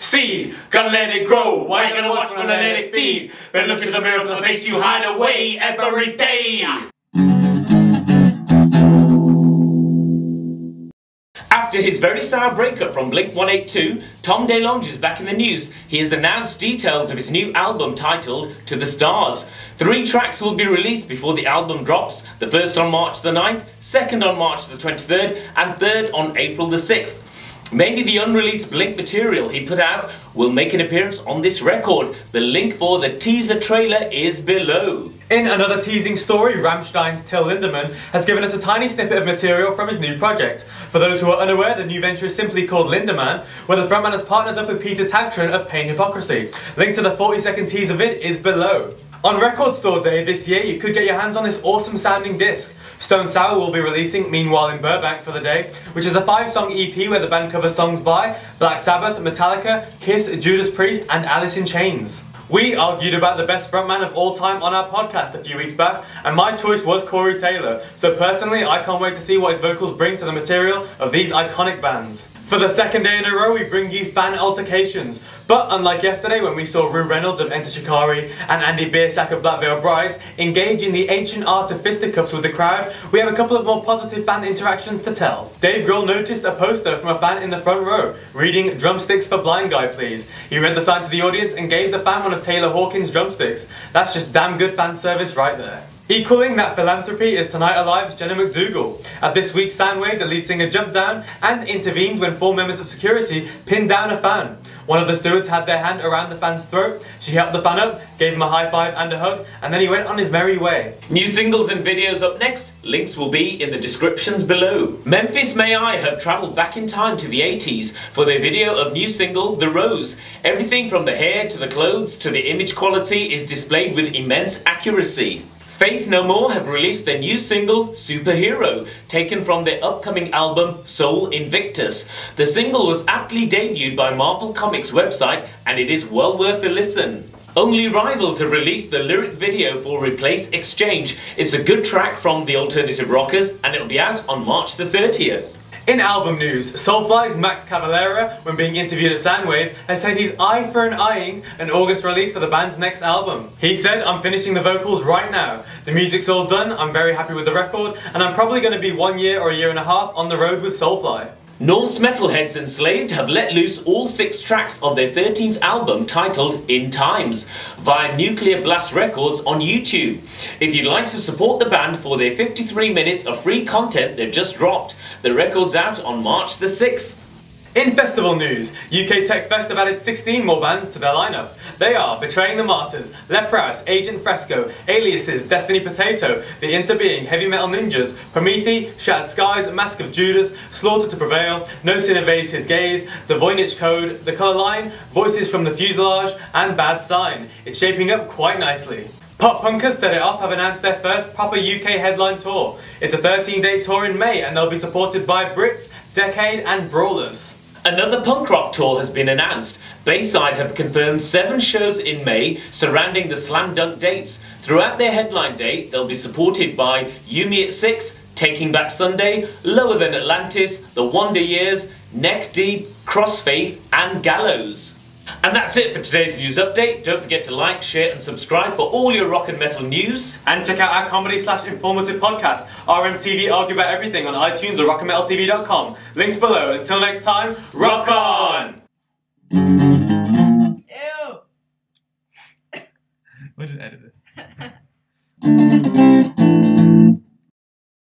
Seed, gotta let it grow. Why you gonna watch when I let it feed? Better look in the mirror for the face you hide away every day. After his very sour breakup from Blink-182, Tom Delonge is back in the news. He has announced details of his new album titled To the Stars. 3 tracks will be released before the album drops, the first on March the 9th, second on March the 23rd, and third on April the 6th. Maybe the unreleased Blink material he put out will make an appearance on this record. The link for the teaser trailer is below. In another teasing story, Rammstein's Till Lindemann has given us a tiny snippet of material from his new project. For those who are unaware, the new venture is simply called Lindemann, where the frontman has partnered up with Peter Tagtron of Pain Hypocrisy. Link to the 40-second teaser vid is below. On Record Store Day this year, you could get your hands on this awesome sounding disc. Stone Sour will be releasing Meanwhile in Burbank for the day, which is a 5-song EP where the band covers songs by Black Sabbath, Metallica, Kiss, Judas Priest and Alice in Chains. We argued about the best frontman of all time on our podcast a few weeks back, and my choice was Corey Taylor, so personally I can't wait to see what his vocals bring to the material of these iconic bands. For the second day in a row, we bring you fan altercations. But unlike yesterday when we saw Rue Reynolds of Enter Shikari and Andy Biersack of Black Veil Brides engage in the ancient art of fisticuffs with the crowd, we have a couple of more positive fan interactions to tell. Dave Grohl noticed a poster from a fan in the front row, reading "Drumsticks for Blind Guy Please." He read the sign to the audience and gave the fan one of Taylor Hawkins' drumsticks. That's just damn good fan service right there. Equaling that philanthropy is Tonight Alive's Jenna McDougall. At this week's Soundwave, the lead singer jumped down and intervened when 4 members of security pinned down a fan. One of the stewards had their hand around the fan's throat. She helped the fan up, gave him a high five and a hug, and then he went on his merry way. New singles and videos up next. Links will be in the descriptions below. Memphis May I have travelled back in time to the 80s for their video of new single The Rose. Everything from the hair to the clothes to the image quality is displayed with immense accuracy. Faith No More have released their new single, Superhero, taken from their upcoming album, Soul Invictus. The single was aptly debuted by Marvel Comics website and it is well worth a listen. Only Rivals have released the lyric video for Replace Exchange. It's a good track from the Alternative Rockers and it'll be out on March the 30th. In album news, Soulfly's Max Cavalera, when being interviewed at Soundwave, has said he's eye for eyeing an August release for the band's next album. He said, "I'm finishing the vocals right now. The music's all done, I'm very happy with the record, and I'm probably going to be 1 year or a year and a half on the road with Soulfly." Norse metalheads Enslaved have let loose all 6 tracks of their 13th album titled In Times via Nuclear Blast Records on YouTube. If you'd like to support the band for their 53 minutes of free content they've just dropped, the record's out on March the 6th. In festival news, UK Tech Fest have added 16 more bands to their lineup. They are Betraying the Martyrs, Leprous, Agent Fresco, Aliases, Destiny Potato, The Interbeing, Heavy Metal Ninjas, Prometheus, Shattered Skies, Mask of Judas, Slaughter to Prevail, No Sin Evades His Gaze, The Voynich Code, The Colour Line, Voices from the Fuselage, and Bad Sign. It's shaping up quite nicely. Pop Punkers Set It Off have announced their first proper UK headline tour. It's a 13-day tour in May and they'll be supported by Brits, Decade and Brawlers. Another punk rock tour has been announced. Bayside have confirmed 7 shows in May surrounding the Slam Dunk dates. Throughout their headline date, they'll be supported by Yumi at 6, Taking Back Sunday, Lower Than Atlantis, The Wonder Years, Neck Deep, Crossfaith and Gallows. And that's it for today's news update. Don't forget to like, share and subscribe for all your rock and metal news. And check out our comedy/informative podcast, RMTV Argue About Everything, on iTunes or rockandmetaltv.com. Links below. Until next time, rock on! Ew! We'll just edit this.